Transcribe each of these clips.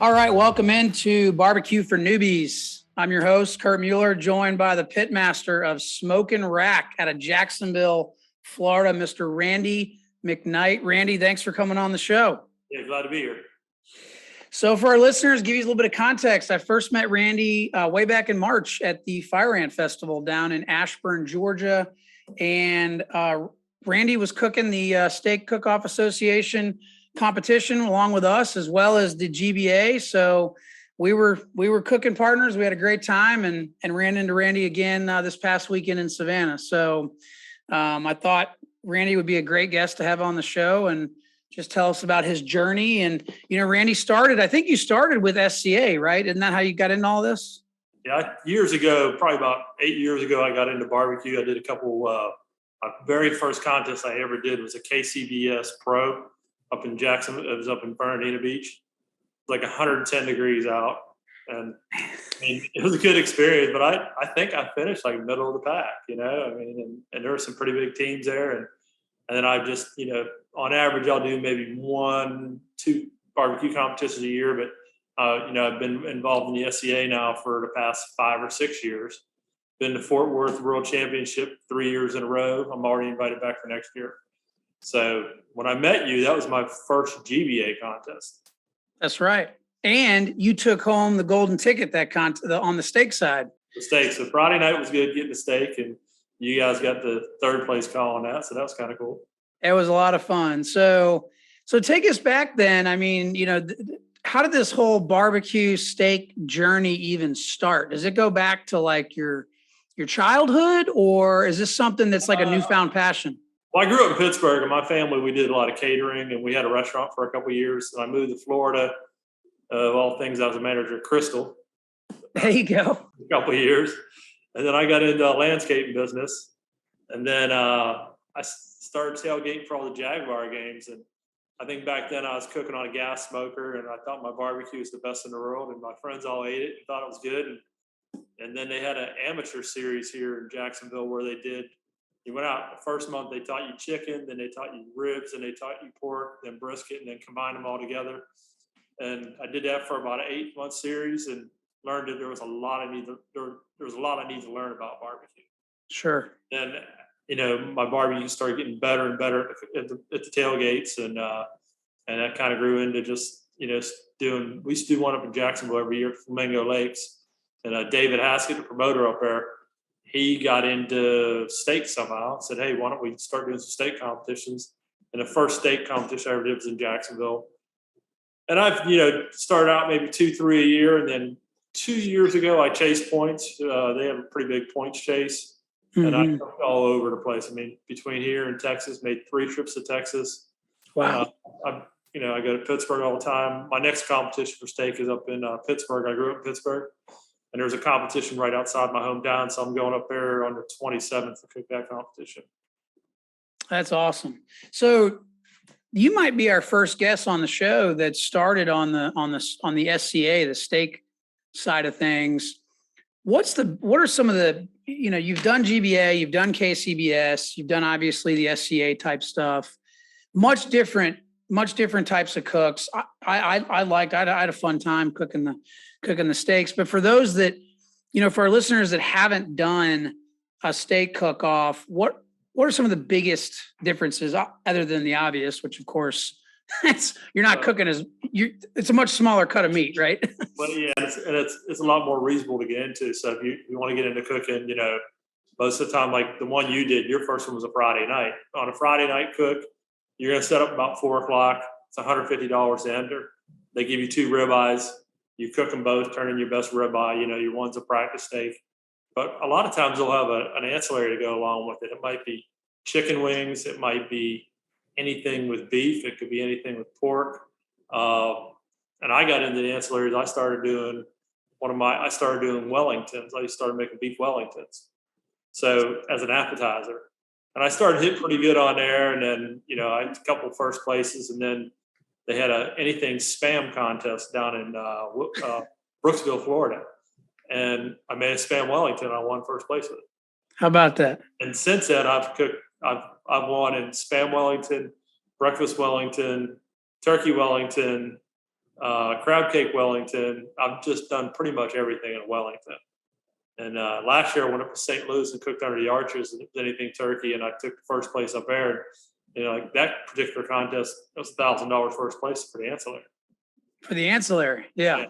All right, welcome into Barbecue for Newbies. I'm your host, Kurt Mueller, joined by the pitmaster of Smokin Rack out of Jacksonville, Florida, Mr. Randy McKnight. Randy, thanks for coming on the show. Yeah, glad to be here. So for our listeners, give you a little bit of context. I first met Randy way back in March at the Fire Ant Festival down in Ashburn, Georgia. And Randy was cooking the Steak Cook-Off Association competition along with us, as well as the GBA. So we were cooking partners. We had a great time and ran into Randy again this past weekend in Savannah. So I thought Randy would be a great guest to have on the show and just tell us about his journey. And, Randy I think you started with SCA, right? Isn't that how you got into all this? Yeah, years ago, probably about 8 years ago, I got into barbecue. I did a couple, my very first contest I ever did was a KCBS Pro up in Jacksonville. It was up in Bernardino Beach, like 110 degrees out. And it was a good experience, but I think I finished like middle of the pack, and there were some pretty big teams there. And then I just, on average, I'll do maybe 1-2 barbecue competitions a year. But, I've been involved in the SCA now for the past 5 or 6 years. Been to Fort Worth World Championship 3 years in a row. I'm already invited back for next year. So when I met you, that was my first GBA contest. That's right. And you took home the golden ticket on the steak side. The steak. So Friday night was good getting the steak, and you guys got the third place call on that. So that was kind of cool. It was a lot of fun. So take us back then. I mean, how did this whole barbecue steak journey even start? Does it go back to like your childhood, or is this something that's like a newfound passion? Well, I grew up in Pittsburgh, and my family, we did a lot of catering, and we had a restaurant for a couple of years. And I moved to Florida. Of all things, I was a manager at Crystal. There you go. A couple of years. And then I got into landscaping business. And then I started tailgating for all the Jaguar games. And I think back then I was cooking on a gas smoker, and I thought my barbecue was the best in the world. And my friends all ate it and thought it was good. And then they had an amateur series here in Jacksonville where you went out the first month, they taught you chicken, then they taught you ribs, and they taught you pork, then brisket, and then combined them all together. And I did that for about an 8-month series and learned that there was a lot I need to learn about barbecue. Sure. And my barbecue started getting better and better at the tailgates, and that kind of grew into just we used to do one up in Jacksonville every year at Flamingo Lakes, and David Haskett, the promoter up there, he got into steak somehow. Said, "Hey, why don't we start doing some steak competitions?" And the first steak competition I ever did was in Jacksonville. And I've, started out maybe 2-3 a year. And then 2 years ago, I chased points. They have a pretty big points chase. Mm-hmm. And I cooked all over the place. I mean, between here and Texas, made 3 trips to Texas. Wow. I go to Pittsburgh all the time. My next competition for steak is up in Pittsburgh. I grew up in Pittsburgh. And there's a competition right outside my hometown. So I'm going up there on the 27th to cook that competition. That's awesome. So you might be our first guest on the show that started on the SCA, the steak side of things. What are some of the, you've done GBA, you've done KCBS, you've done obviously the SCA type stuff, much different types of cooks. I had a fun time cooking the steaks, but for those that, for our listeners that haven't done a steak cook-off, what are some of the biggest differences other than the obvious, which of course you're not cooking it's a much smaller cut of meat, right? Well, yeah, it's a lot more reasonable to get into. So if you want to get into cooking, most of the time, like the one you did, your first one was a Friday night. On a Friday night cook, you're going to set up about 4:00. It's $150 to enter. They give you 2 ribeyes. You cook them both, turn in your best ribeye. Your one's a practice steak. But a lot of times they'll have an ancillary to go along with it. It might be chicken wings. It might be anything with beef. It could be anything with pork. And I got into the ancillaries. I started doing Wellingtons. I started making beef Wellingtons. So as an appetizer. And I started hitting pretty good on there. And then, I had a couple of first places. And then they had anything spam contest down in Brooksville, Florida. And I made a spam Wellington. I won first place with it. How about that? And since then, I've won in spam Wellington, breakfast Wellington, turkey Wellington, crab cake Wellington. I've just done pretty much everything in Wellington. And last year I went up to St. Louis and cooked under the arches and anything turkey, and I took the first place up there. And, like that particular contest, it was $1,000 first place for the ancillary. For the ancillary, yeah.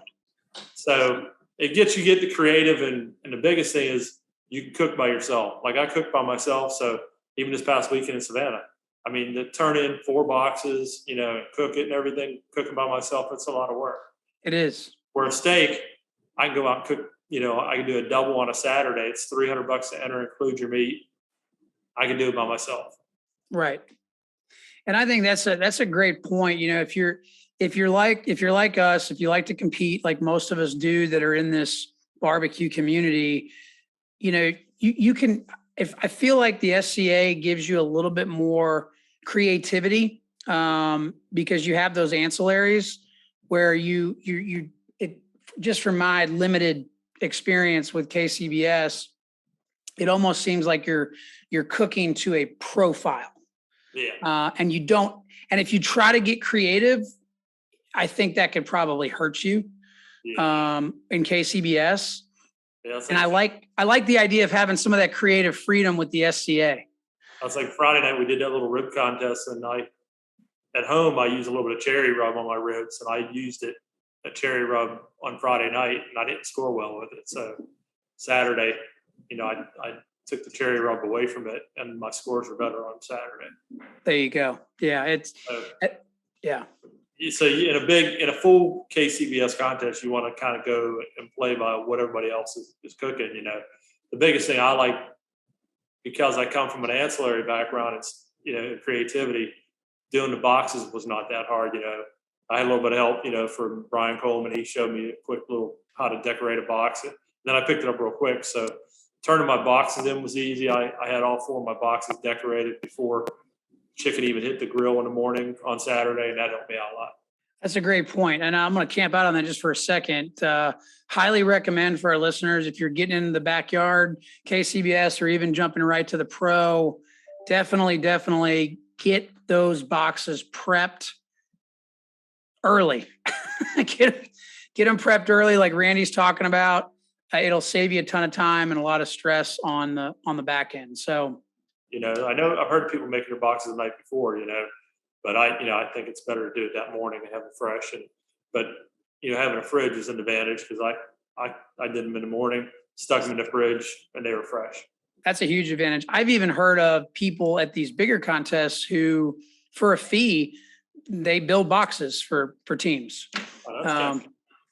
So it gets you get the creative, and the biggest thing is you can cook by yourself. Like I cook by myself, so even this past weekend in Savannah, I mean, to turn in 4 boxes, cook it and everything, cooking by myself, it's a lot of work. It is. Where a steak, I can go out and cook. I can do a double on a Saturday. It's $300 to enter, include your meat. I can do it by myself. Right. And I think that's a great point. If you're like us, if you like to compete like most of us do that are in this barbecue community, you can, if I feel like the SCA gives you a little bit more creativity, because you have those ancillaries where just from my limited experience with KCBS, it almost seems like you're cooking to a profile. Yeah. And if you try to get creative, I think that could probably hurt you. Yeah. In KCBS. Yeah, And I like the idea of having some of that creative freedom with the SCA. I was like Friday night we did that little rib contest, and at home I used a little bit of cherry rub on my ribs, and I used a cherry rub on Friday night, and I didn't score well with it. So Saturday, I took the cherry rub away from it, and my scores were better on Saturday. There you go. Yeah, yeah. So in a full KCBS contest, you want to kind of go and play by what everybody else is cooking. The biggest thing I like, because I come from an ancillary background, it's creativity. Doing the boxes was not that hard. I had a little bit of help, from Brian Coleman. He showed me a quick little how to decorate a box. And then I picked it up real quick. So turning my boxes in was easy. I had all 4 of my boxes decorated before chicken even hit the grill in the morning on Saturday, and that helped me out a lot. That's a great point. And I'm going to camp out on that just for a second. Highly recommend for our listeners, if you're getting into the backyard, KCBS, or even jumping right to the pro, definitely get those boxes prepped early. Get them prepped early, like Randy's talking about. It'll save you a ton of time and a lot of stress on the back end. So, I know I've heard people making their boxes the night before, but I think it's better to do it that morning and have them fresh. But having a fridge is an advantage, because I did them in the morning, stuck them in the fridge, and they were fresh. That's a huge advantage. I've even heard of people at these bigger contests who, for a fee, they build boxes for teams.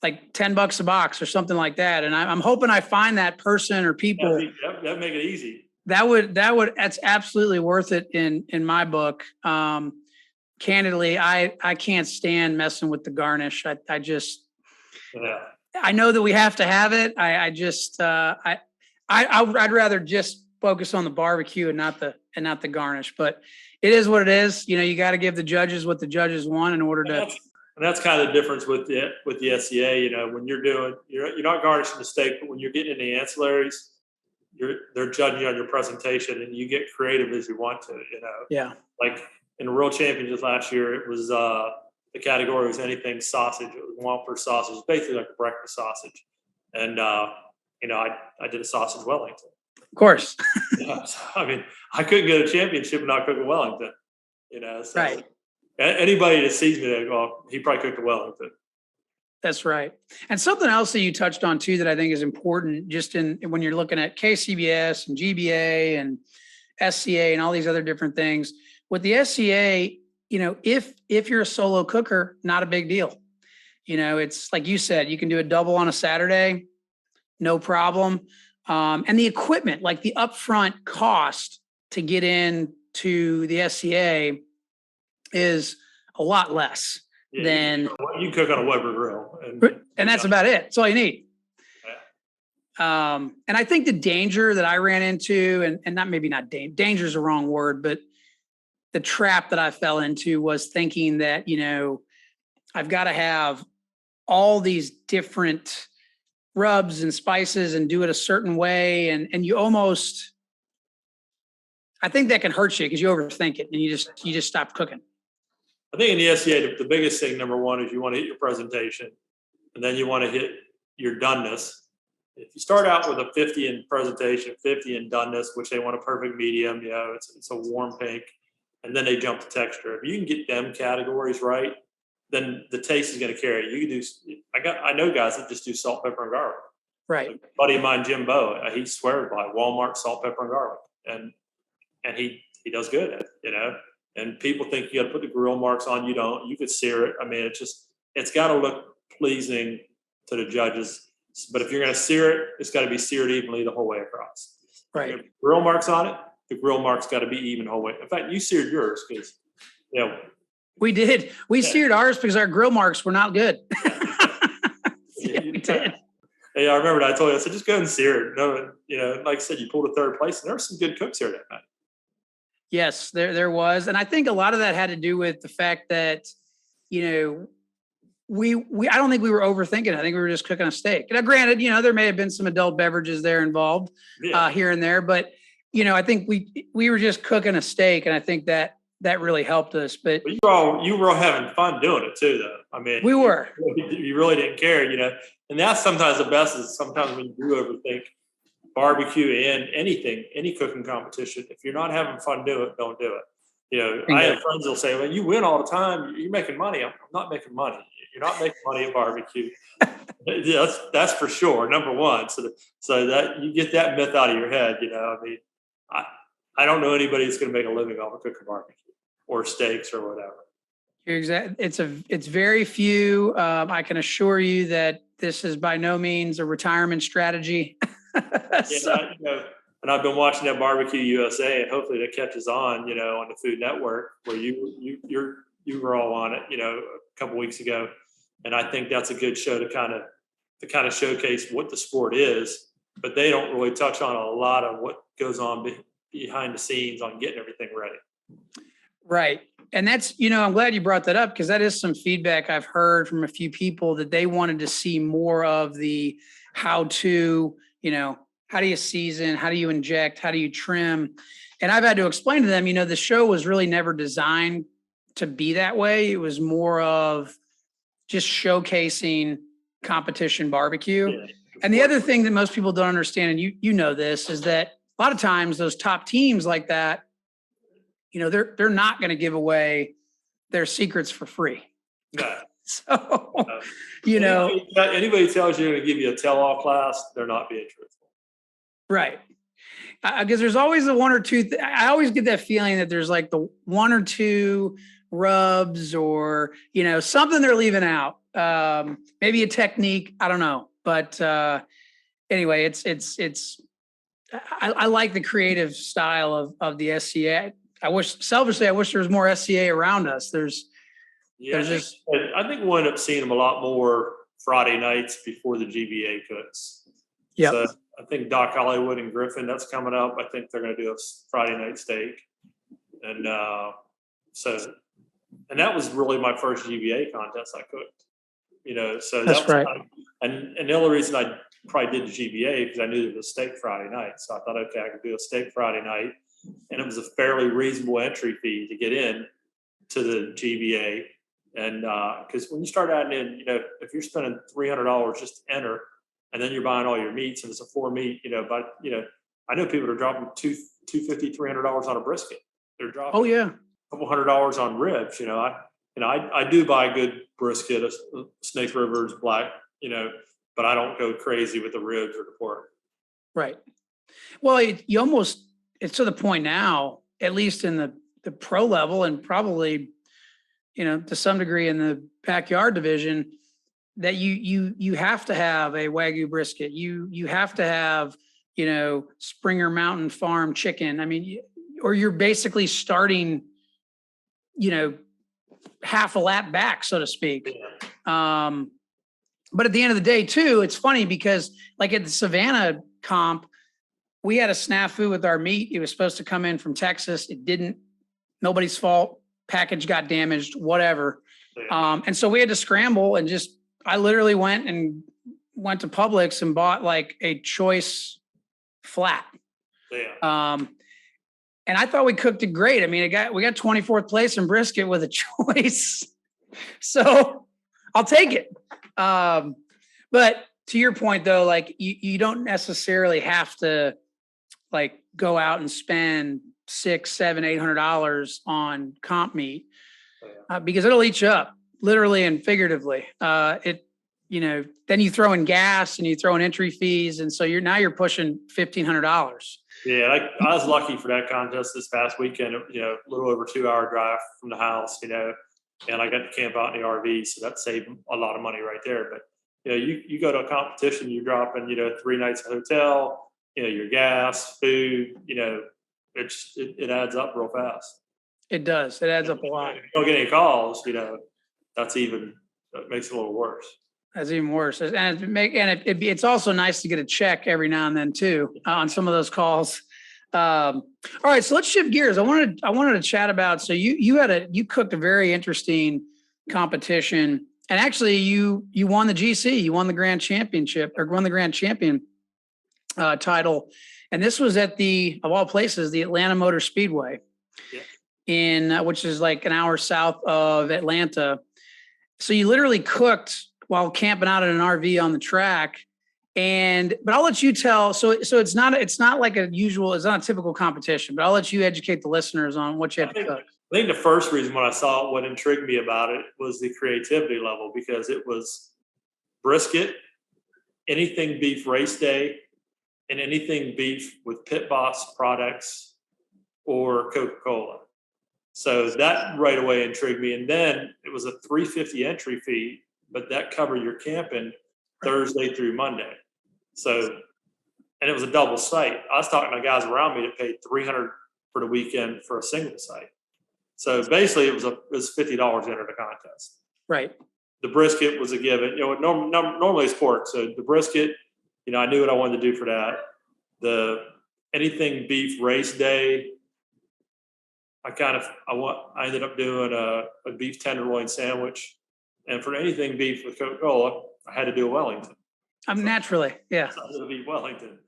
Like $10 a box or something like that. And I'm hoping I find that person or people. That'd make it easy. That's absolutely worth it in my book. Candidly, I can't stand messing with the garnish. I know that we have to have it. I'd rather just focus on the barbecue and not the garnish, but it is what it is. You got to give the judges what the judges want in order to. And that's kind of the difference with the SCA. When you're not garnishing the steak, but when you're getting in the ancillaries, they're judging you on your presentation, and you get creative as you want to. Yeah. Like in the World Championships last year, it was the category was anything sausage. It was Whopper sausage, basically like a breakfast sausage. And I did a sausage Wellington. Of course. I mean, I couldn't get a championship and not cook a Wellington. So right. Anybody that sees me, they go, he probably cooked a Wellington. That's right. And something else that you touched on too that I think is important, just when you're looking at KCBS and GBA and SCA and all these other different things. With the SCA, if you're a solo cooker, not a big deal. It's like you said, you can do a double on a Saturday, no problem. And the equipment, like the upfront cost to get into the SCA is a lot less than you cook on a Weber grill, and that's about it. That's all you need. Yeah. And I think the danger that I ran into, and not danger is the wrong word, but the trap that I fell into was thinking that I've got to have all these different rubs and spices and do it a certain way, and you almost, I think that can hurt you because you overthink it and you just stop cooking. I think in the SCA, the biggest thing, number one, is you want to hit your presentation, and then you want to hit your doneness. If you start out with a 50 in presentation, 50 in doneness, which they want a perfect medium, it's a warm pink, and then they jump to texture. If you can get them categories right, then the taste is going to carry. You can do. I know guys that just do salt, pepper, and garlic. Right. Like a buddy of mine, Jim Bowe, he swears by Walmart salt, pepper, and garlic, and he does good at it, And people think you got to put the grill marks on. You don't. You could sear it. I mean, it's got to look pleasing to the judges. But if you're going to sear it, it's got to be seared evenly the whole way across. Right. Grill marks on it. The grill marks got to be even the whole way. In fact, you seared yours because, we did. We seared ours because our grill marks were not good. Yeah, we did. Yeah, I remember I told you, I said, just go ahead and sear it. No, like I said, you pulled a third place, and there were some good cooks here that night. Yes, there was. And I think a lot of that had to do with the fact that, I don't think we were overthinking it. I think we were just cooking a steak. Now, granted, there may have been some adult beverages there involved here and there, but, I think we were just cooking a steak, and I think that really helped us. But you were all having fun doing it too, though. I mean, we were. You really didn't care, and that's sometimes the best is sometimes when you do overthink barbecue and anything, any cooking competition. If you're not having fun doing it, don't do it. I have friends that'll say, well, you win all the time. You're making money. I'm not making money. You're not making money at barbecue. That's for sure. Number one. So that you get that myth out of your head, I mean, I don't know anybody that's going to make a living off of cooking barbecue or steaks or whatever. You're exactly. It's very few. I can assure you that this is by no means a retirement strategy. And I've been watching that Barbecue USA, and hopefully that catches on, on the Food Network, where you were all on it, a couple weeks ago, and I think that's a good show to kind of showcase what the sport is, but they don't really touch on a lot of what goes on behind the scenes on getting everything ready. Right. And that's, I'm glad you brought that up, because that is some feedback I've heard from a few people that they wanted to see more of the how to, how do you season? How do you inject? How do you trim? And I've had to explain to them, the show was really never designed to be that way. It was more of just showcasing competition barbecue. Yeah, and the other thing that most people don't understand, and you know this, is that a lot of times those top teams like that, they're not going to give away their secrets for free. No. So, anybody tells you they're going to give you a tell-all class, they're not being truthful. Right. Because there's always the one or two. I always get that feeling that there's like the one or two rubs or, something they're leaving out. Maybe a technique. I don't know. But anyway, I like the creative style of the SCA. I wish there was more SCA around us. I think we'll end up seeing them a lot more Friday nights before the GBA cooks. Yeah. So I think Doc Hollywood and Griffin, that's coming up. I think they're going to do a Friday night steak. And that was really my first GBA contest I cooked. So that's right. And the only reason I probably did the GBA because I knew there was a steak Friday night. So I thought, okay, I could do a steak Friday night. And it was a fairly reasonable entry fee to get in to the GBA. And because when you start out in, if you're spending $300 just to enter, and then you're buying all your meats, and it's a 4-meat, I know people are dropping $250, $300 on a brisket. They're dropping a couple $100 on ribs. I do buy a good brisket, a Snake River's black, but I don't go crazy with the ribs or the pork. Right. Well, it's to the point now, at least in the pro level, and probably, to some degree in the backyard division, that you have to have a Wagyu brisket. You have to have, Springer Mountain Farm chicken. I mean, or you're basically starting, half a lap back, so to speak. Yeah. But at the end of the day, too, it's funny because like at the Savannah comp, we had a snafu with our meat. It was supposed to come in from Texas. It didn't. Nobody's fault. Package got damaged, whatever. Yeah. And so we had to scramble and I literally went to Publix and bought like a choice flat. Yeah. And I thought we cooked it great. I mean, we got 24th place in brisket with a choice. So I'll take it. But to your point though, like you don't necessarily have to like go out and spend $600, $700, $800 on comp meat because it'll eat you up literally and figuratively. Then you throw in gas and you throw in entry fees. And so you're pushing $1,500. Yeah, I was lucky for that contest this past weekend. A little over 2-hour drive from the house. And I got to camp out in the RV, so that saved a lot of money right there. But you go to a competition, you're dropping 3 nights at a hotel, your gas, food. It adds up real fast. It does. It adds up a lot. If you don't get any calls, that makes it a little worse. That's even worse. And it's also nice to get a check every now and then too on some of those calls. All right, so let's shift gears. I wanted to chat about. So you cooked a very interesting competition, and actually you won the GC. You won the Grand Championship or won the Grand Champion title, and this was at of all places, the Atlanta Motor Speedway, which is like an hour south of Atlanta. So you literally cooked while camping out in an RV on the track. But I'll let you tell. So it's not like it's not a typical competition, but I'll let you educate the listeners on what you had to cook. I think the first reason when I saw it, what intrigued me about it was the creativity level, because it was brisket, anything beef race day, and anything beef with Pit Boss products or Coca-Cola. So that right away intrigued me. And then it was a $350 entry fee, but that covered your camping Thursday through Monday. So, and it was a double site. I was talking to guys around me that paid $300 for the weekend for a single site. So basically, it was $50 to enter the contest. Right. The brisket was a given. Normally it's pork. So the brisket, I knew what I wanted to do for that. Anything beef race day, I ended up doing a beef tenderloin sandwich, and for anything beef with Coca-Cola, I had to do a Wellington. Naturally, yeah. So I had to be Wellington.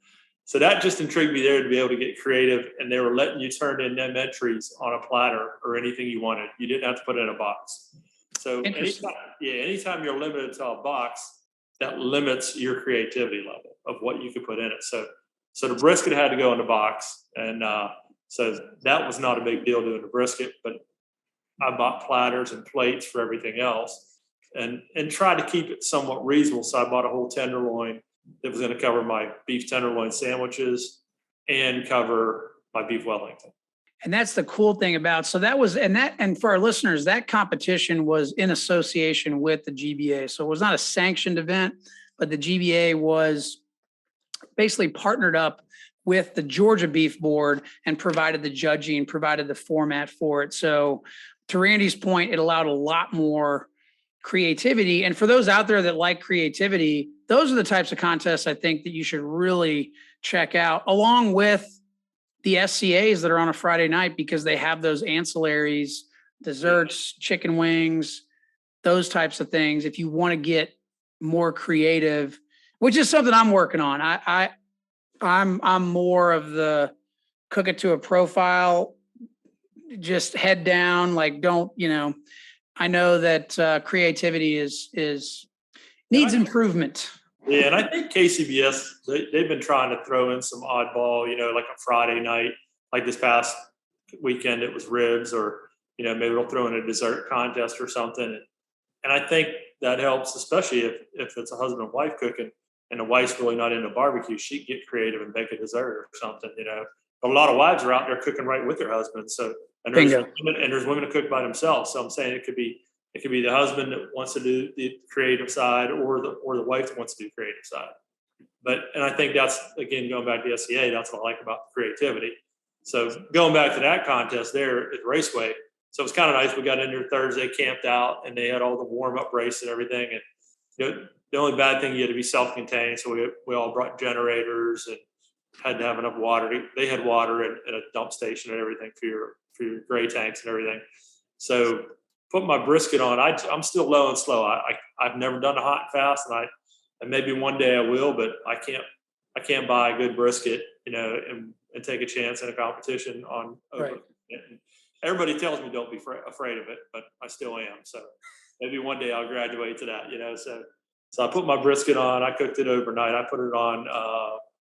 So that just intrigued me there to be able to get creative, and they were letting you turn in them entries on a platter or anything you wanted. You didn't have to put it in a box. So anytime you're limited to a box, that limits your creativity level of what you could put in it. So the brisket had to go in the box, and so that was not a big deal doing the brisket, but I bought platters and plates for everything else and tried to keep it somewhat reasonable. So I bought a whole tenderloin that was going to cover my beef tenderloin sandwiches and cover my beef Wellington. And that's the cool thing about, so that was, and for our listeners, that competition was in association with the GBA. So it was not a sanctioned event, but the GBA was basically partnered up with the Georgia Beef Board and provided the judging, provided the format for it. So to Randy's point, it allowed a lot more creativity. And for those out there that like creativity, those are the types of contests I think that you should really check out, along with the SCAs that are on a Friday night, because they have those ancillaries, desserts, chicken wings, those types of things. If you want to get more creative, which is something I'm working on. I'm more of the cook it to a profile, just head down, like don't, I know that creativity needs improvement. Yeah, and I think KCBS, they've been trying to throw in some oddball, like a Friday night, like this past weekend it was ribs, or, maybe they'll throw in a dessert contest or something. And I think that helps, especially if it's a husband and wife cooking and the wife's really not into barbecue, she'd get creative and bake a dessert or something, But a lot of wives are out there cooking right with their husbands. So, and there's women that cook by themselves. So I'm saying it could be the husband that wants to do the creative side, or the wife that wants to do creative side. And I think that's, again, going back to the SCA, that's what I like about the creativity. So going back to that contest there at Raceway, so it was kind of nice. We got in there Thursday, camped out, and they had all the warm-up race and everything. And the only bad thing, you had to be self-contained. So we all brought generators and had to have enough water. They had water at a dump station and everything for your gray tanks and everything. So put my brisket on. I'm still low and slow. I've never done a hot and fast, and maybe one day I will, but I can't buy a good brisket, and and take a chance in a competition on over Right. it. And everybody tells me don't be afraid of it, but I still am. So maybe one day I'll graduate to that, you know. So I put my brisket on. I cooked it overnight. I put it on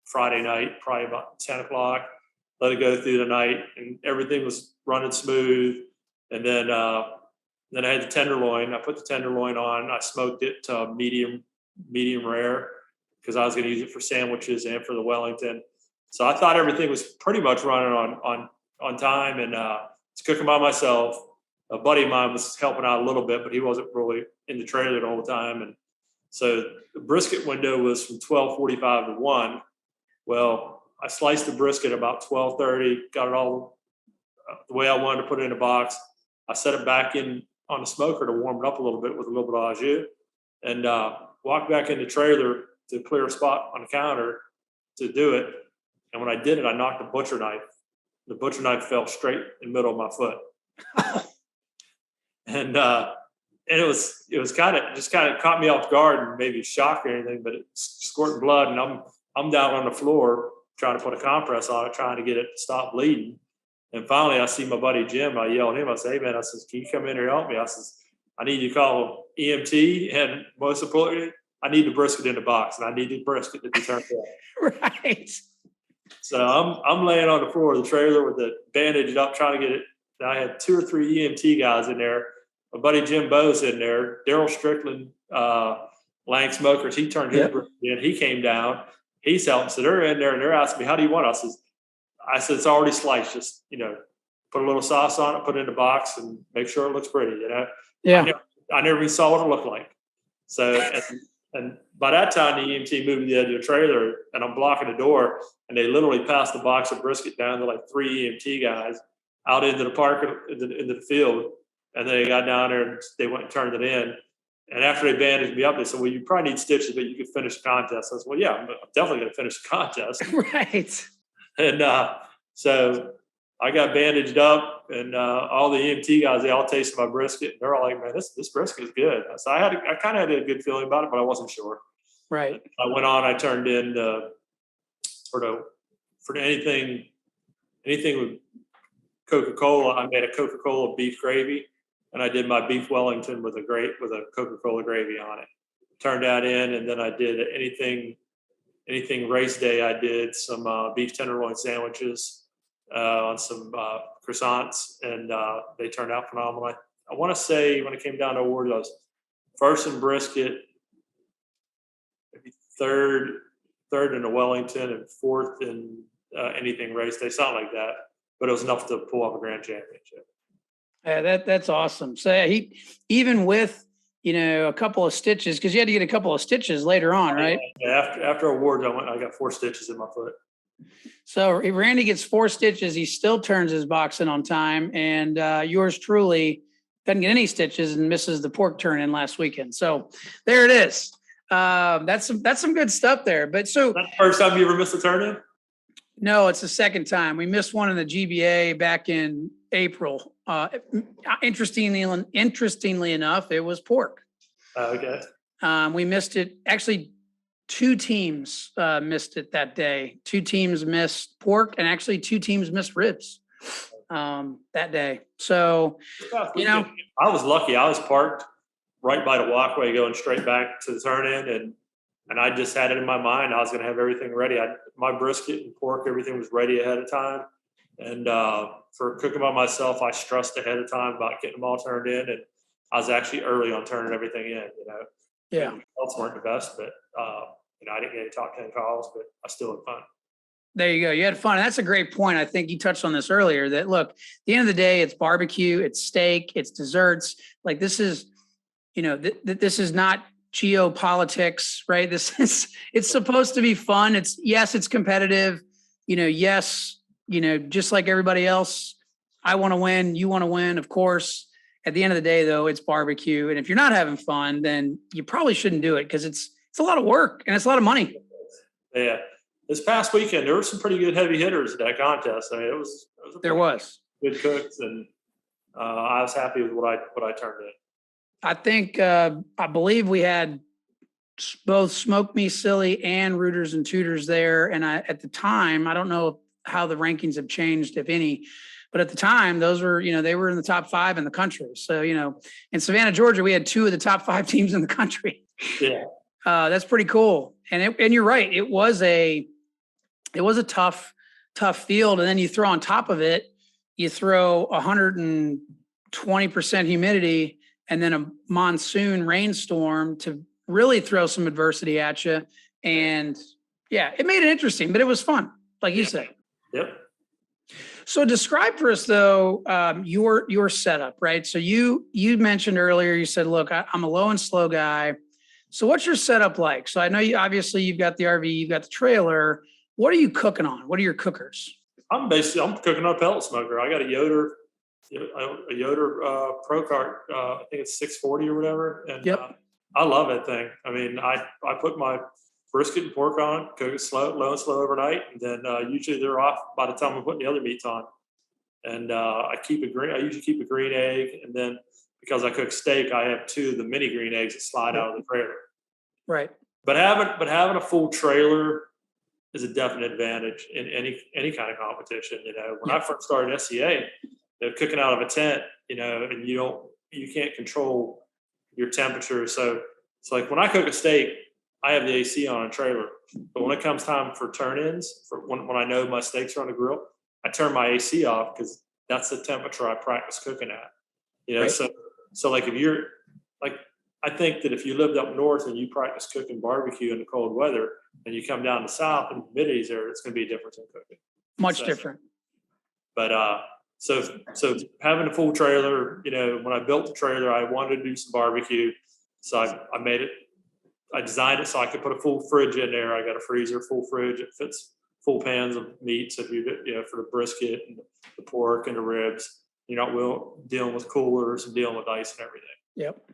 Friday night, probably about 10 o'clock. Let it go through the night, and everything was running smooth. And then I had the tenderloin. I put the tenderloin on. I smoked it to medium rare because I was going to use it for sandwiches and for the Wellington. So I thought everything was pretty much running on time, and was cooking by myself. A buddy of mine was helping out a little bit, but he wasn't really in the trailer the whole time. And so the brisket window was from 12:45 to 1. Well, I sliced the brisket about 12:30, got it all the way I wanted to put it in a box. I set it back in on the smoker to warm it up a little bit with a little bit of au jus, and walked back in the trailer to clear a spot on the counter to do it. And when I did it, I knocked the butcher knife. The butcher knife fell straight in the middle of my foot. And it was kind of caught me off guard and maybe shock or anything, but it's squirting blood, and I'm down on the floor trying to put a compress on it, trying to get it to stop bleeding. And finally, I see my buddy Jim. I yell at him. I say, "Hey man," I says, "Can you come in here and help me?" I says, "I need you to call EMT, and most importantly, I need the brisket in the box, and I need the brisket to be turned on." Right. So I'm laying on the floor of the trailer with it bandaged up, trying to get it. And I had 2 or 3 EMT guys in there. My buddy Jim Bowe's in there. Daryl Strickland, Lang Smokers, he turned his brisket in. He came down. He's helping. So they're in there and they're asking me, "How do you want it?" I said, "It's already sliced. Just, put a little sauce on it, put it in the box, and make sure it looks pretty." Yeah. I never even saw what it looked like. So, and by that time, the EMT moved to the edge of the trailer, and I'm blocking the door, and they literally passed the box of brisket down to like 3 EMT guys out into the park, into the field, and they got down there and they went and turned it in. And after they bandaged me up, they said, "Well, you probably need stitches, but you could finish the contest." I said, "Well, yeah, I'm definitely going to finish the contest." Right. And so I got bandaged up, and all the EMT guys, they all tasted my brisket. And they're all like, "Man, this brisket is good." So I kind of had a good feeling about it, but I wasn't sure. Right. I went on. I turned in for anything with Coca-Cola. I made a Coca-Cola beef gravy, and I did my beef Wellington with a Coca-Cola gravy on it. Turned that in, and then I did anything race day. I did some beef tenderloin sandwiches on some croissants, and they turned out phenomenal. I want to say when it came down to awards, I was first in brisket, maybe third in the Wellington, and fourth in anything race day, something like that. But it was enough to pull off a grand championship. Yeah, that's awesome. So yeah, he, even with, a couple of stitches, because you had to get a couple of stitches later on, right? Yeah, after awards, I got 4 stitches in my foot. So if Randy gets 4 stitches, he still turns his box in on time, and yours truly doesn't get any stitches and misses the pork turn in last weekend. So there it is. That's some good stuff there. But so that's the first time you ever missed a turn in? No, it's the second time. We missed one in the GBA back in April. Interestingly enough, it was pork. Okay. We missed it. Actually, 2 teams missed it that day. 2 teams missed pork, and actually 2 teams missed ribs that day. So, I was lucky. I was parked right by the walkway going straight back to the turn in, and I just had it in my mind. I was going to have everything ready. My brisket and pork, everything was ready ahead of time. And for cooking by myself, I stressed ahead of time about getting them all turned in. And I was actually early on turning everything in, Yeah. The results weren't the best, but, I didn't get any top 10 calls, but I still had fun. There you go. You had fun. And that's a great point. I think you touched on this earlier, that look, at the end of the day, it's barbecue, it's steak, it's desserts. Like this is, this is not geopolitics, right? It's supposed to be fun. It's competitive, yes, just like everybody else, I want to win, you want to win, of course. At the end of the day though, it's barbecue. And if you're not having fun, then you probably shouldn't do it, because it's a lot of work and it's a lot of money. Yeah. This past weekend, there were some pretty good heavy hitters at that contest. I mean, There was good cooks, and I was happy with what I turned in. I think, I believe we had both Smoke Me Silly and Rooters and Tutors there. And at the time, I don't know if how the rankings have changed, if any. But at the time, those were, they were in the top 5 in the country. So, in Savannah, Georgia, we had 2 of the top 5 teams in the country. Yeah. That's pretty cool. And you're right. It was a tough field. And then you throw on top of it, you throw 120% humidity and then a monsoon rainstorm to really throw some adversity at you. And yeah, it made it interesting, but it was fun, like you said. Yep. So describe for us though, your setup, right? So you mentioned earlier, you said, look, I'm a low and slow guy. So what's your setup like? So I know you've got the RV, you've got the trailer. What are you cooking on? What are your cookers? I'm cooking on a pellet smoker. I got a Yoder Pro Cart. I think it's 640 or whatever. And yep. I love that thing. I mean, I put my brisket and pork on, cook it low and slow overnight, and then usually they're off by the time I'm putting the other meats on. And I usually keep a green egg, and then because I cook steak, I have 2 of the mini green eggs that slide out of the trailer. Right. But having a full trailer is a definite advantage in any kind of competition. When I first started SCA, cooking out of a tent, and you can't control your temperature. So it's like when I cook a steak, I have the AC on a trailer. But when it comes time for turn-ins, when I know my steaks are on the grill, I turn my AC off because that's the temperature I practice cooking at. Right. So like if you're like, I think that if you lived up north and you practice cooking barbecue in the cold weather and you come down to south and humidity's there, it's going to be a difference in cooking. Much different. But so having a full trailer, when I built the trailer, I wanted to do some barbecue. So I made it. I designed it so I could put a full fridge in there. I got a freezer, full fridge. It fits full pans of meats if for the brisket and the pork and the ribs. You're not dealing with coolers and dealing with ice and everything. Yep.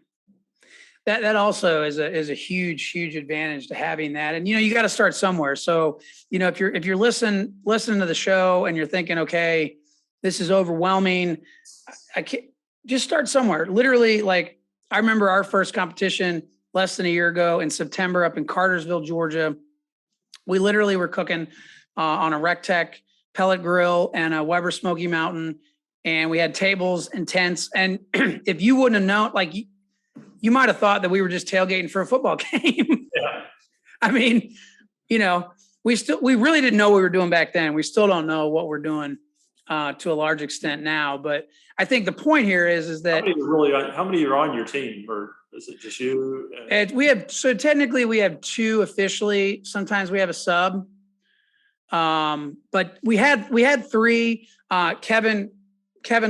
That also is a huge advantage to having that. And you got to start somewhere. So if you're listening to the show and you're thinking, okay, this is overwhelming, I can't, just start somewhere. Literally, like I remember our first competition less than a year ago in September up in Cartersville, Georgia. We literally were cooking on a Rectech pellet grill and a Weber Smoky Mountain, and we had tables and tents. And if you wouldn't have known, like you might have thought that we were just tailgating for a football game. Yeah. I mean, we really didn't know what we were doing back then. We still don't know what we're doing to a large extent now. But I think the point here is that how many are on your team, or is it just you? Technically we have 2 officially. Sometimes we have a sub. But we had 3. Kevin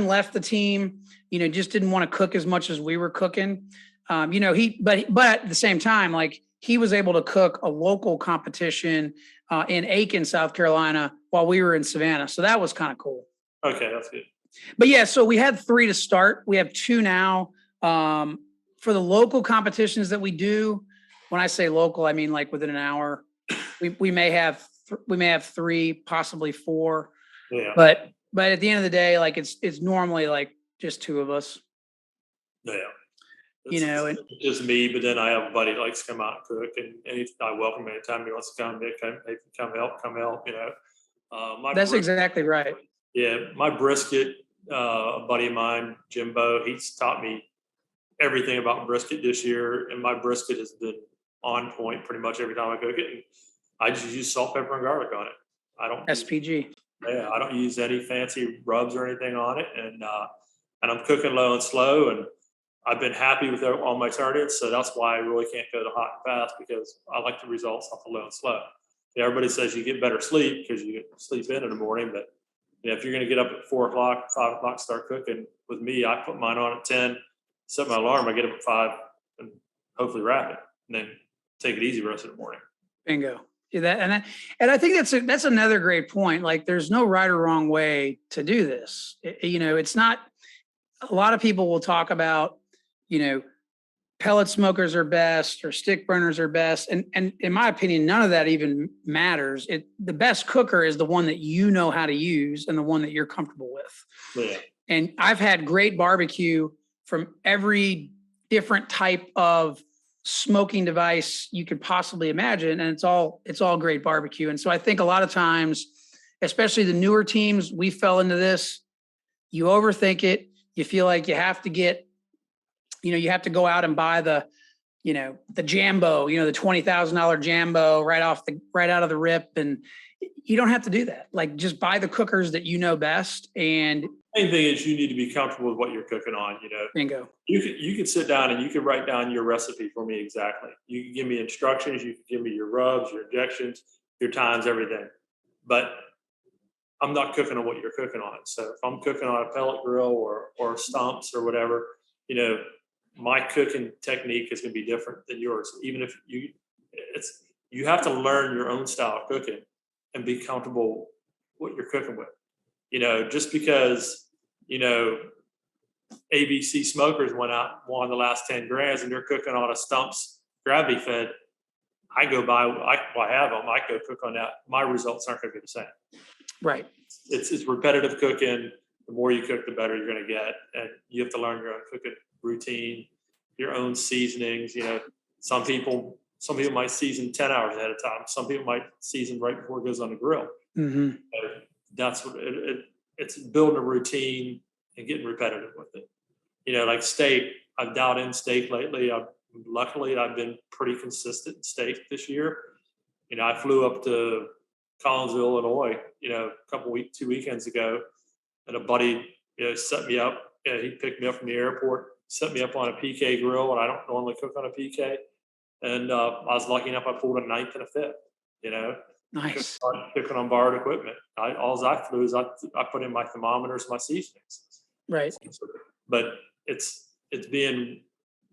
left the team, just didn't want to cook as much as we were cooking. But at the same time, like he was able to cook a local competition in Aiken, South Carolina, while we were in Savannah. So that was kind of cool. Okay, that's good. But yeah, so we had 3 to start. We have 2 now. For the local competitions that we do, when I say local, I mean like within an hour. We may have 3, possibly 4. Yeah. But at the end of the day, like it's normally like just 2 of us. Yeah. It's just me, but then I have a buddy that likes to come out and cook, and I welcome him anytime he wants to come. Come help. That's exactly right. Yeah, my brisket, a buddy of mine, Jimbo, he's taught me everything about brisket this year, and my brisket has been on point pretty much every time I cook it. And I just use salt, pepper, and garlic on it. I don't SPG. I don't use any fancy rubs or anything on it, and I'm cooking low and slow, and I've been happy with all my turn-ins, so that's why I really can't go to hot and fast, because I like the results off the low and slow. Everybody says you get better sleep because you get sleep in the morning, but if you're going to get up at 4 o'clock, 5 o'clock, start cooking, with me, I put mine on at 10, set my alarm, I get up at 5, and hopefully wrap it, and then take it easy the rest of the morning. Bingo. Yeah, and I think that's another great point. Like, there's no right or wrong way to do this. It's not. A lot of people will talk about, pellet smokers are best or stick burners are best, and in my opinion, none of that even matters. The best cooker is the one that you know how to use and the one that you're comfortable with. Yeah. And I've had great barbecue from every different type of smoking device you could possibly imagine, and it's all great barbecue. And so I think a lot of times especially the newer teams, we fell into this. You overthink it. You feel like you have to get, you have to go out and buy the Jambo, the $20,000 Jambo right out of the rip. And you don't have to do that. Like, just buy the cookers that you know best. And main thing is you need to be comfortable with what you're cooking on. bingo. You can sit down and you can write down your recipe for me exactly. You can give me instructions. You can give me your rubs, your injections, your times, everything. But I'm not cooking on what you're cooking on. So if I'm cooking on a pellet grill or stumps or whatever, my cooking technique is going to be different than yours. Even if you have to learn your own style of cooking and be comfortable what you're cooking with. Just because, ABC Smokers won the last 10 grands and they're cooking on a stumps gravity fed, I have them. I go cook on that. My results aren't going to be the same. Right. It's repetitive cooking. The more you cook, the better you're going to get. And you have to learn your own cooking routine, your own seasonings. Some people might season 10 hours ahead of time. Some people might season right before it goes on the grill. Mm-hmm. That's what it's building a routine and getting repetitive with it. Like steak, I've dialed in steak lately. Luckily, I've been pretty consistent in steak this year. I flew up to Collinsville, Illinois, 2 weekends ago, and a buddy, set me up. He picked me up from the airport, set me up on a PK grill, and I don't normally cook on a PK. And I was lucky enough, I pulled a ninth and a fifth, Nice. Cooking on borrowed equipment. All I flew is I put in my thermometers, my seasonings. Right. But it's being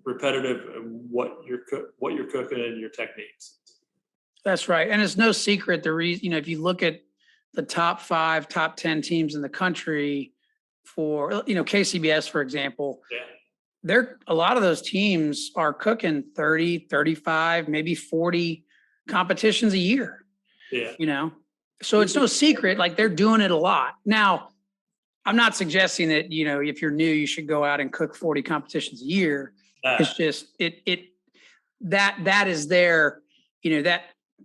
repetitive in what you're cooking and your techniques. That's right. And it's no secret the reason, if you look at the top 5, top 10 teams in the country for, KCBS, for example, a lot of those teams are cooking 30, 35, maybe 40 competitions a year. Yeah. So it's no secret, like they're doing it a lot. Now, I'm not suggesting that, if you're new, you should go out and cook 40 competitions a year. It's just, that is their, that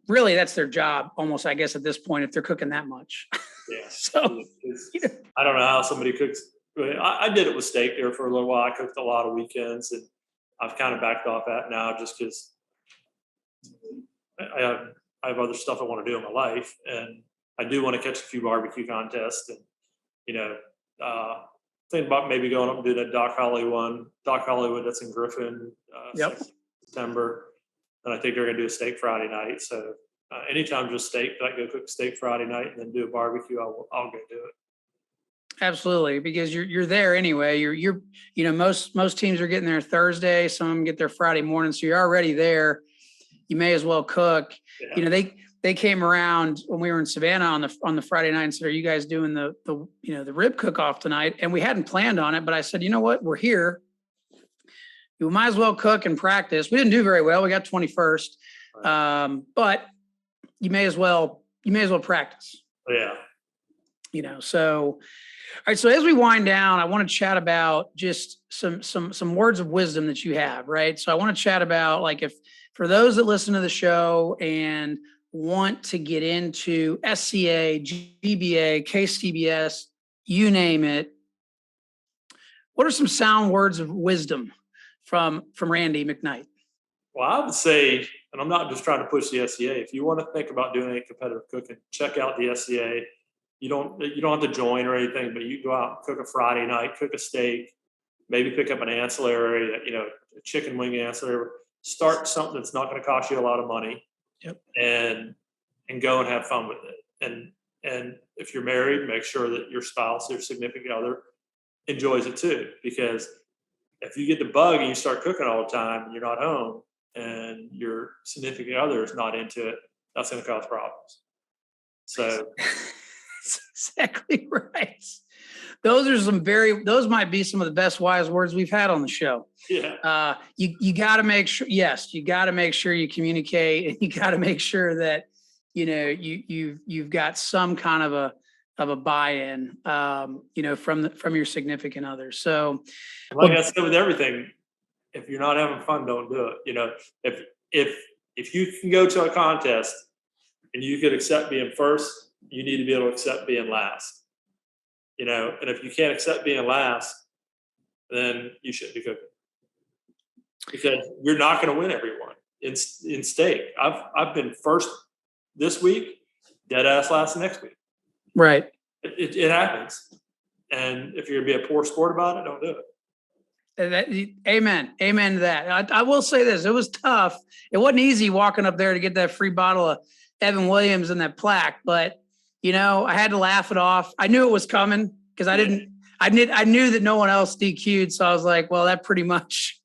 really, that's their job almost, I guess, at this point, if they're cooking that much. Yeah. So I don't know how somebody cooks. I did it with steak there for a little while. I cooked a lot of weekends, and I've kind of backed off that now just because I have other stuff I want to do in my life, and I do want to catch a few barbecue contests, and think about maybe going up and do that Doc Hollywood that's in Griffin, September, and I think they're going to do a steak Friday night. So anytime just steak, I go cook steak Friday night and then do a barbecue, I'll go do it. Absolutely, because you're there anyway. You're most teams are getting there Thursday. Some of them get there Friday morning, so you're already there. You may as well cook. Yeah. They came around when we were in Savannah on the Friday night and said, "Are you guys doing the rib cook off tonight?" And we hadn't planned on it, but I said, "You know what? We're here. You might as well cook and practice." We didn't do very well. We got 21st, but you may as well practice. Yeah. So, all right. So as we wind down, I want to chat about just some words of wisdom that you have, right? So I want to chat about, like, if for those that listen to the show and want to get into SCA, GBA, KCBS, you name it, what are some sound words of wisdom from Randy McKnight? Well, I would say, and I'm not just trying to push the SCA. If you want to think about doing any competitive cooking, check out the SCA. You don't have to join or anything, but you go out and cook a Friday night, cook a steak, maybe pick up an ancillary, a chicken wing ancillary. Start something that's not going to cost you a lot of money. Yep. And go and have fun with it. And if you're married, make sure that your spouse, your significant other, enjoys it too. Because if you get the bug and you start cooking all the time and you're not home and your significant other is not into it, that's going to cause problems. So that's exactly right. Those might be some of the best wise words we've had on the show. Yeah. You got to make sure, you got to make sure you communicate, and you got to make sure that, you've got some kind of a buy-in, from your significant other. So like I said with everything, if you're not having fun, don't do it. If you can go to a contest and you could accept being first, you need to be able to accept being last. And if you can't accept being last, then you shouldn't be cooking, because you're not going to win everyone in steak. I've been first this week, dead ass last the next week. Right. It happens, and if you're going to be a poor sport about it, don't do it. Amen to that. I will say this: it was tough. It wasn't easy walking up there to get that free bottle of Evan Williams and that plaque, but I had to laugh it off. I knew it was coming because I knew that no one else DQ'd, so I was like, well, that pretty much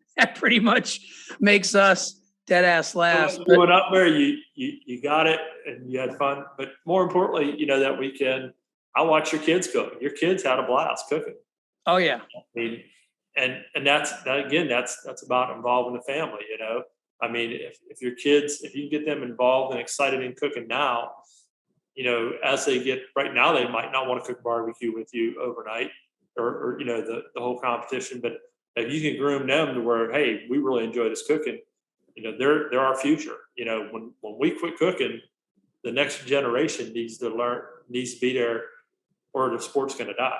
makes us dead ass last. You went up there, you got it, and you had fun. But more importantly, that weekend, I watched your kids cook. Your kids had a blast cooking. Oh yeah. I mean, and that's about involving the family. I mean, if your kids, if you get them involved and excited in cooking now, as they get right now, they might not want to cook barbecue with you overnight or the whole competition. But if you can groom them to where, hey, we really enjoy this cooking, they're our future. When we quit cooking, the next generation needs to be there, or the sport's going to die.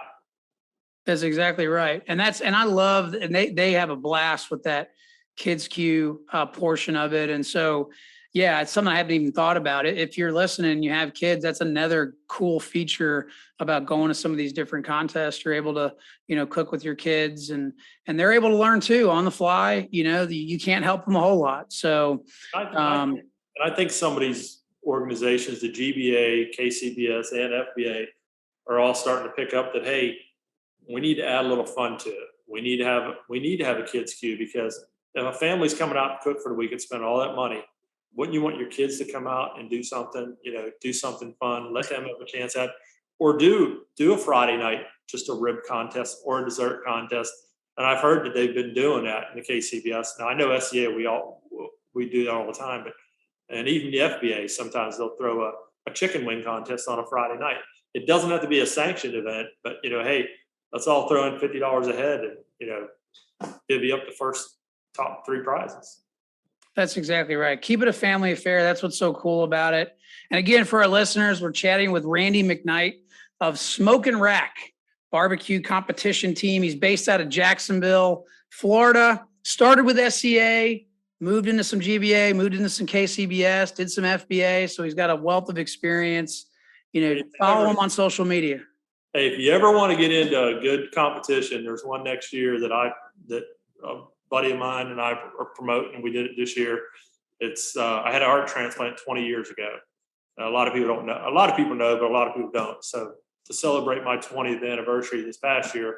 That's exactly right. And I love, and they have a blast with that kids queue portion of it. And so, yeah, it's something I haven't even thought about. It. If you're listening and you have kids, that's another cool feature about going to some of these different contests. You're able to, cook with your kids, and they're able to learn too on the fly. You can't help them a whole lot. So, and I think some of these organizations, the GBA, KCBS, and FBA, are all starting to pick up that, hey, we need to add a little fun to it. We need to have a kids queue, because if a family's coming out to cook for the week and spend all that money, wouldn't you want your kids to come out and do something, do something fun, let them have a chance at, or do a Friday night, just a rib contest or a dessert contest. And I've heard that they've been doing that in the KCBS. Now I know SCA, we do that all the time, and even the FBA, sometimes they'll throw a chicken wing contest on a Friday night. It doesn't have to be a sanctioned event, but hey, let's all throw in $50 a head and divvy up the first top 3 prizes. That's exactly right. Keep it a family affair. That's what's so cool about it. And again, for our listeners, we're chatting with Randy McKnight of Smokin Rack barbecue competition team. He's based out of Jacksonville, Florida. Started with SCA, moved into some GBA, moved into some KCBS, did some FBA. So he's got a wealth of experience. Follow him on social media. Hey, if you ever want to get into a good competition, there's one next year that a buddy of mine and I are promoting, and we did it this year. It's I had a heart transplant 20 years ago. A lot of people don't know. A lot of people know, but a lot of people don't. So to celebrate my 20th anniversary this past year,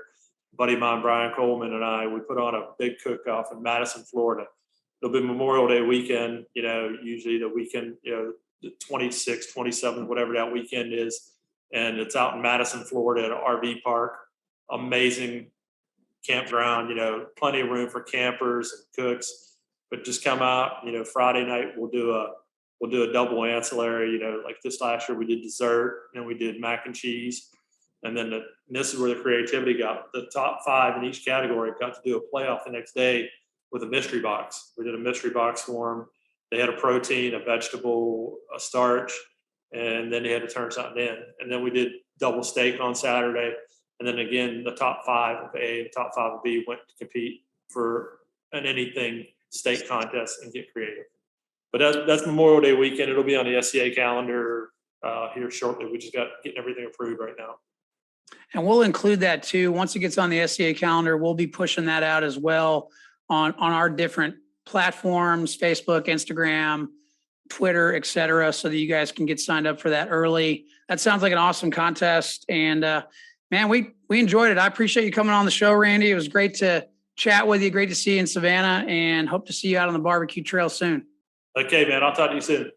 a buddy of mine, Brian Coleman, and we put on a big cook-off in Madison, Florida. It'll be Memorial Day weekend, usually the weekend, the 26th, 27th, whatever that weekend is. And it's out in Madison, Florida at an RV park. Amazing campground, plenty of room for campers and cooks. But just come out, Friday night we'll do a double ancillary, like this last year we did dessert and we did mac and cheese. And then this is where the creativity got. The top 5 in each category got to do a playoff the next day with a mystery box. We did a mystery box for them. They had a protein, a vegetable, a starch, and then they had to turn something in. And then we did double steak on Saturday. And then again, the top 5 of A and top 5 of B went to compete for an anything steak contest and get creative. But that's Memorial Day weekend. It'll be on the SCA calendar here shortly. We just got getting everything approved right now. And we'll include that too. Once it gets on the SCA calendar, we'll be pushing that out as well on our different platforms, Facebook, Instagram, Twitter, et cetera, so that you guys can get signed up for that early. That sounds like an awesome contest. And man, we enjoyed it. I appreciate you coming on the show, Randy. It was great to chat with you. Great to see you in Savannah, and hope to see you out on the barbecue trail soon. Okay, man. I'll talk to you soon.